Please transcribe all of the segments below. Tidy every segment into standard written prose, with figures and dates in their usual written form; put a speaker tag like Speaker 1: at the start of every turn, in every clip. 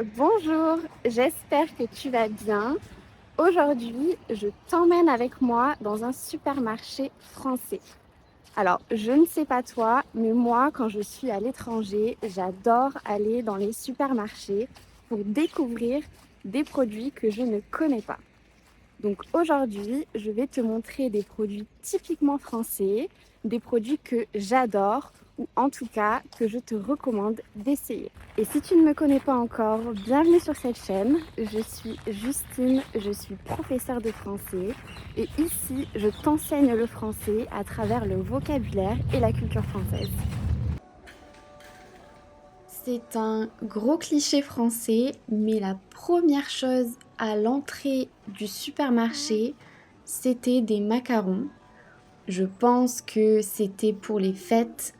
Speaker 1: Bonjour, j'espère que tu vas bien. Aujourd'hui, je t'emmène avec moi dans un supermarché français. Alors, je ne sais pas toi, mais moi, quand je suis à l'étranger, j'adore aller dans les supermarchés pour découvrir des produits que je ne connais pas. Donc aujourd'hui, je vais te montrer des produits typiquement français, des produits que j'adore ou en tout cas que je te recommande d'essayer. Et si tu ne me connais pas encore, bienvenue sur cette chaîne. Je suis Justine, je suis professeure de français et ici, je t'enseigne le français à travers le vocabulaire et la culture française. C'est un gros cliché français, mais la première chose à l'entrée du supermarché, c'était des macarons. Je pense que c'était pour les fêtes.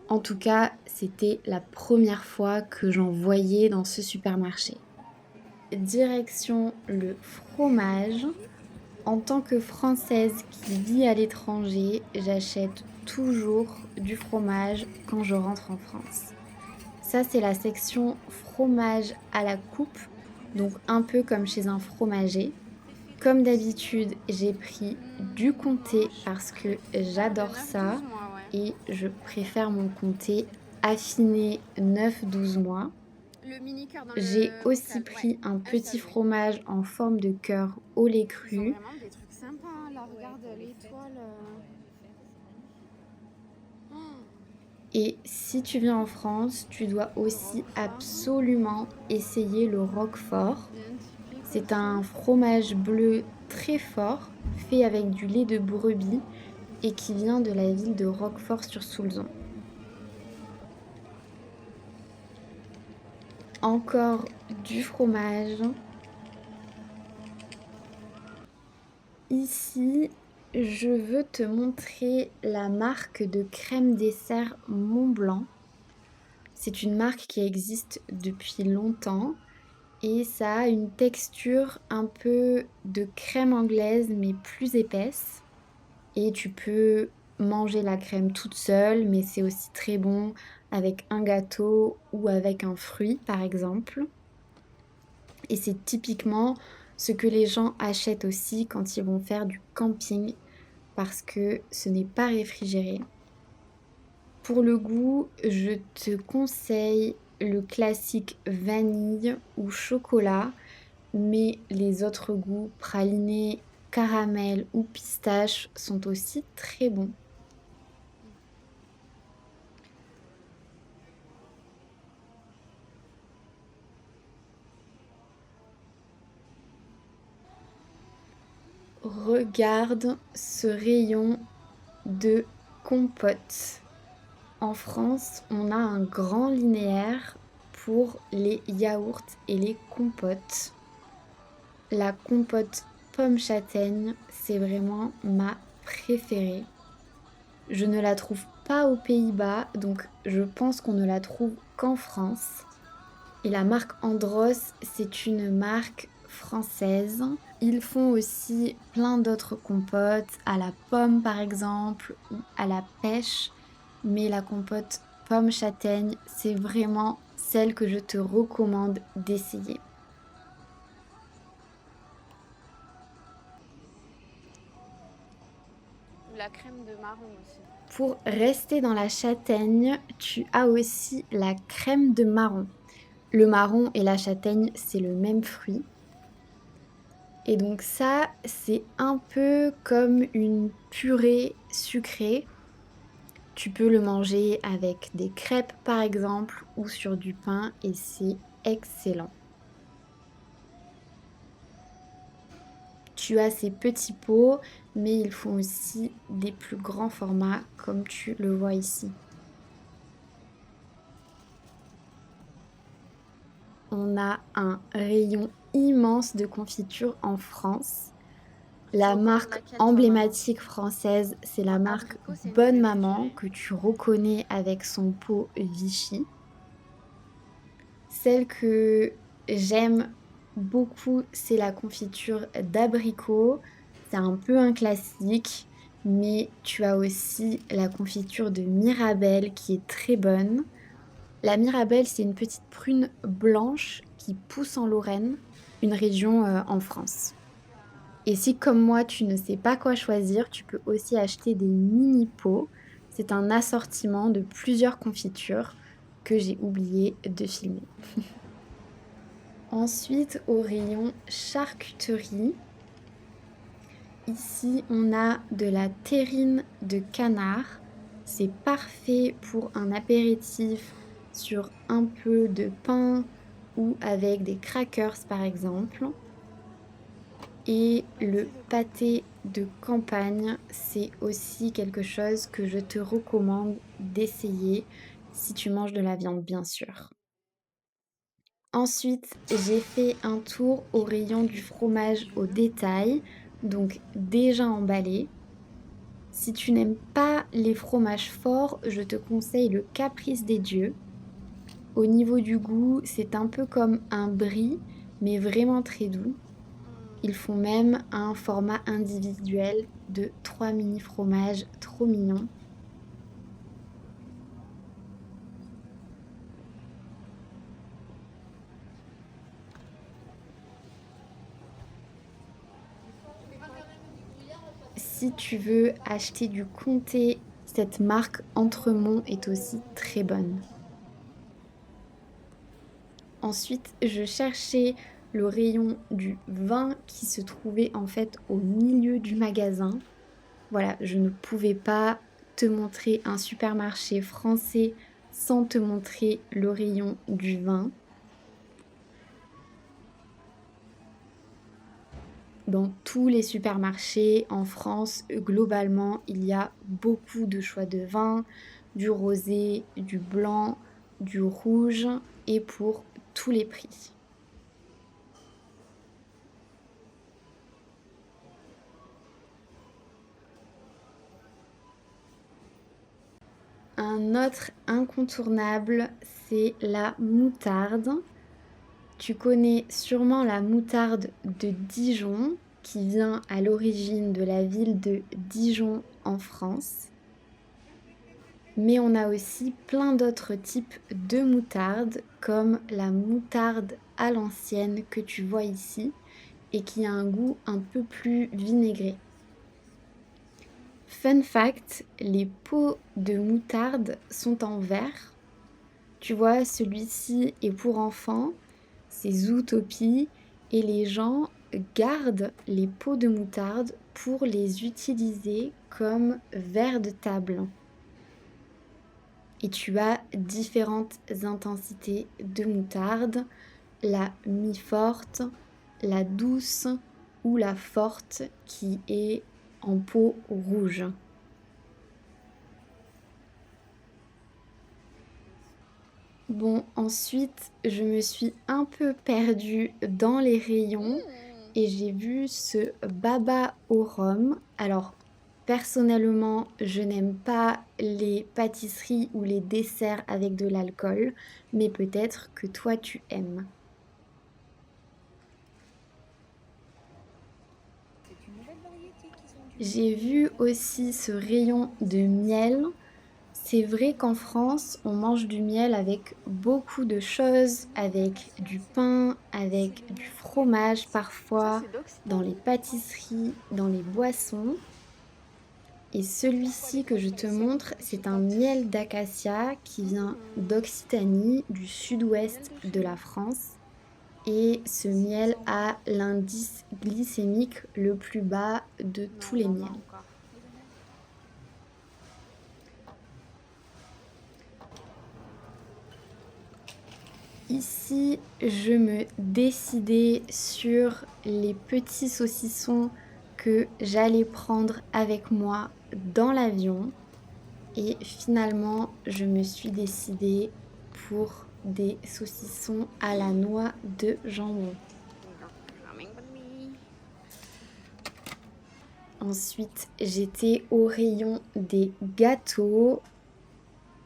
Speaker 1: En tout cas, c'était la première fois que j'en voyais dans ce supermarché. Direction le fromage. En tant que Française qui vit à l'étranger, j'achète toujours du fromage quand je rentre en France. Ça, c'est la section fromage à la coupe, donc un peu comme chez un fromager. Comme d'habitude, j'ai pris du comté parce que j'adore ça et je préfère mon comté affiné 9-12 mois.
Speaker 2: Le mini cœur dans
Speaker 1: J'ai
Speaker 2: le
Speaker 1: aussi
Speaker 2: bocal, ouais.
Speaker 1: pris un
Speaker 2: Ah, ça,
Speaker 1: petit
Speaker 2: j'ai.
Speaker 1: fromage en forme de cœur au lait
Speaker 2: Ils ont
Speaker 1: cru.
Speaker 2: vraiment des trucs sympas, hein. Là, regarde l'étoile.
Speaker 1: Et si tu viens en France, tu dois
Speaker 2: Le
Speaker 1: aussi
Speaker 2: Roquefort.
Speaker 1: absolument essayer le Roquefort.
Speaker 2: Il y a un typique
Speaker 1: C'est
Speaker 2: aussi.
Speaker 1: un fromage bleu très fort, fait avec du lait de brebis et qui vient de la ville de Roquefort-sur-Soulzon. Encore du fromage. Ici, je veux te montrer la marque de crème dessert Montblanc. C'est une marque qui existe depuis longtemps et ça a une texture un peu de crème anglaise mais plus épaisse. Et tu peux manger la crème toute seule, mais c'est aussi très bon avec un gâteau ou avec un fruit, par exemple. Et c'est typiquement ce que les gens achètent aussi quand ils vont faire du camping, parce que ce n'est pas réfrigéré. Pour le goût, je te conseille le classique vanille ou chocolat, mais les autres goûts, praliné, caramel ou pistache, sont aussi très bons. Regarde ce rayon de compotes. En France, on a un grand linéaire pour les yaourts et les compotes. La compote pomme châtaigne, c'est vraiment ma préférée. Je ne la trouve pas aux Pays-Bas, donc je pense qu'on ne la trouve qu'en France. Et la marque Andros, c'est une marque française. Ils font aussi plein d'autres compotes, à la pomme par exemple, ou à la pêche. Mais la compote pomme châtaigne, c'est vraiment celle que je te recommande d'essayer.
Speaker 2: La crème de marron aussi.
Speaker 1: Pour rester dans la châtaigne, tu as aussi la crème de marron. Le marron et la châtaigne, c'est le même fruit. Et donc ça, c'est un peu comme une purée sucrée. Tu peux le manger avec des crêpes par exemple ou sur du pain et c'est excellent. Tu as ces petits pots, mais ils font aussi des plus grands formats comme tu le vois ici. On a un rayon immense de confiture en France.
Speaker 2: Tu
Speaker 1: La
Speaker 2: recommandes
Speaker 1: marque
Speaker 2: laquelle, toi, maman?
Speaker 1: emblématique française, c'est la marque
Speaker 2: Abricot, c'est mieux
Speaker 1: Bonne Maman
Speaker 2: réfrigéré.
Speaker 1: que tu reconnais avec son pot Vichy. Celle que j'aime beaucoup, c'est la confiture d'abricot. C'est un peu un classique, mais tu as aussi la confiture de Mirabelle qui est très bonne. La Mirabelle, c'est une petite prune blanche qui qui pousse en Lorraine, une région en France. Et si comme moi tu ne sais pas quoi choisir, tu peux aussi acheter des mini pots. C'est un assortiment de plusieurs confitures que j'ai oublié de filmer. Ensuite, au rayon charcuterie, ici on a de la terrine de canard. C'est parfait pour un apéritif sur un peu de pain ou avec des crackers par exemple. Et le pâté de campagne, c'est aussi quelque chose que je te recommande d'essayer si tu manges de la viande, bien sûr. Ensuite, j'ai fait un tour au rayon du fromage au détail, donc déjà emballé. Si tu n'aimes pas les fromages forts, je te conseille le Caprice des dieux. Au niveau du goût, c'est un peu comme un brie, mais vraiment très doux. Ils font même un format individuel de 3 mini fromages trop mignons. Si tu veux acheter du comté, cette marque Entremont est aussi très bonne. Ensuite, je cherchais le rayon du vin qui se trouvait en fait au milieu du magasin. Voilà, je ne pouvais pas te montrer un supermarché français sans te montrer le rayon du vin. Dans tous les supermarchés en France, globalement, il y a beaucoup de choix de vins, du rosé, du blanc, du rouge et pour tous les prix. Un autre incontournable, c'est la moutarde. Tu connais sûrement la moutarde de Dijon qui vient à l'origine de la ville de Dijon en France. Mais on a aussi plein d'autres types de moutarde, comme la moutarde à l'ancienne que tu vois ici et qui a un goût un peu plus vinaigré. Fun fact, les pots de moutarde sont en verre. Tu vois, celui-ci est pour enfants, c'est Zootopie, et les gens gardent les pots de moutarde pour les utiliser comme verre de table. Et tu as différentes intensités de moutarde, la mi-forte, la douce ou la forte qui est en peau rouge. Bon, ensuite, je me suis un peu perdue dans les rayons et j'ai vu ce baba au rhum. Alors, personnellement, je n'aime pas les pâtisseries ou les desserts avec de l'alcool, mais peut-être que toi tu aimes. J'ai vu aussi ce rayon de miel. C'est vrai qu'en France, on mange du miel avec beaucoup de choses, avec du pain, avec du fromage
Speaker 2: Ça,
Speaker 1: parfois,
Speaker 2: c'est
Speaker 1: dans les
Speaker 2: d'Occitanie.
Speaker 1: pâtisseries, dans les boissons. Et celui-ci que je te
Speaker 2: C'est où?
Speaker 1: montre,
Speaker 2: Chez
Speaker 1: c'est un
Speaker 2: toi?
Speaker 1: miel d'acacia qui vient
Speaker 2: Hmm.
Speaker 1: d'Occitanie, du
Speaker 2: Miel
Speaker 1: sud-ouest
Speaker 2: de
Speaker 1: de
Speaker 2: chez
Speaker 1: la
Speaker 2: nous.
Speaker 1: France. Et ce miel a l'indice glycémique le plus bas de tous
Speaker 2: Non,
Speaker 1: les
Speaker 2: non, non,
Speaker 1: miels.
Speaker 2: encore.
Speaker 1: Ici, je me décidais sur les petits saucissons que j'allais prendre avec moi dans l'avion. Et finalement, je me suis décidée pour des saucissons à la noix de jambon.
Speaker 2: You're coming with me.
Speaker 1: Ensuite, j'étais au rayon des gâteaux.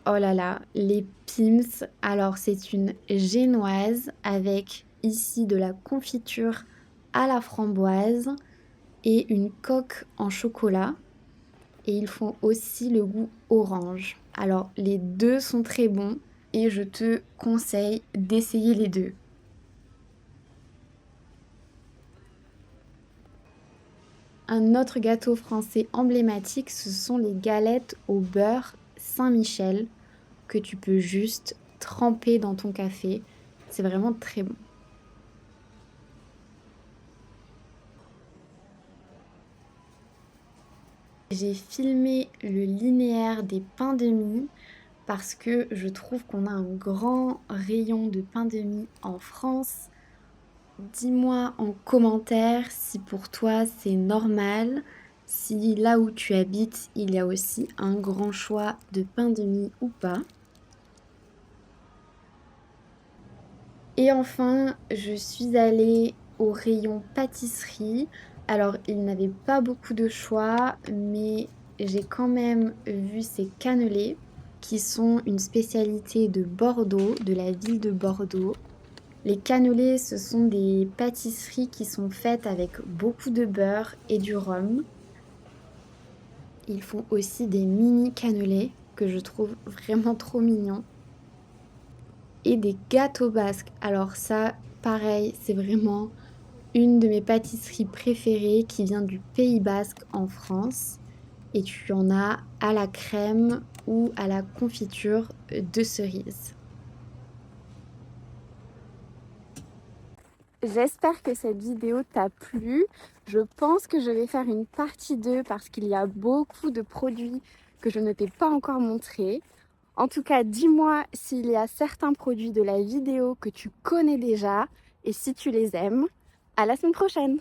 Speaker 1: Oh là là, les Pim's. Alors, c'est une génoise avec ici de la confiture à la framboise et une coque en chocolat. Et ils font aussi le goût orange. Alors, les deux sont très bons et je te conseille d'essayer les deux. Un autre gâteau français emblématique, ce sont les galettes au beurre Saint-Michel que tu peux juste tremper dans ton café. C'est vraiment très bon. J'ai filmé le linéaire des pains de mie parce que je trouve qu'on a un grand rayon de pain de mie en France. Dis-moi en commentaire si pour toi c'est normal, si là où tu habites il y a aussi un grand choix de pain de mie ou pas. Et enfin, je suis allée au rayon pâtisserie. Alors, il n'avait pas beaucoup de choix, mais j'ai quand même vu ces cannelés qui sont une spécialité de Bordeaux, de la ville de Bordeaux. Les cannelés, ce sont des pâtisseries qui sont faites avec beaucoup de beurre et du rhum. Ils font aussi des mini cannelés que je trouve vraiment trop mignons. Et des gâteaux basques. Alors ça, pareil, c'est vraiment une de mes pâtisseries préférées qui vient du Pays Basque en France. Et tu en as à la crème ou à la confiture de cerise. J'espère que cette vidéo t'a plu. Je pense que je vais faire une partie 2 parce qu'il y a beaucoup de produits que je ne t'ai pas encore montrés. En tout cas, dis-moi s'il y a certains produits de la vidéo que tu connais déjà et si tu les aimes. À la semaine prochaine!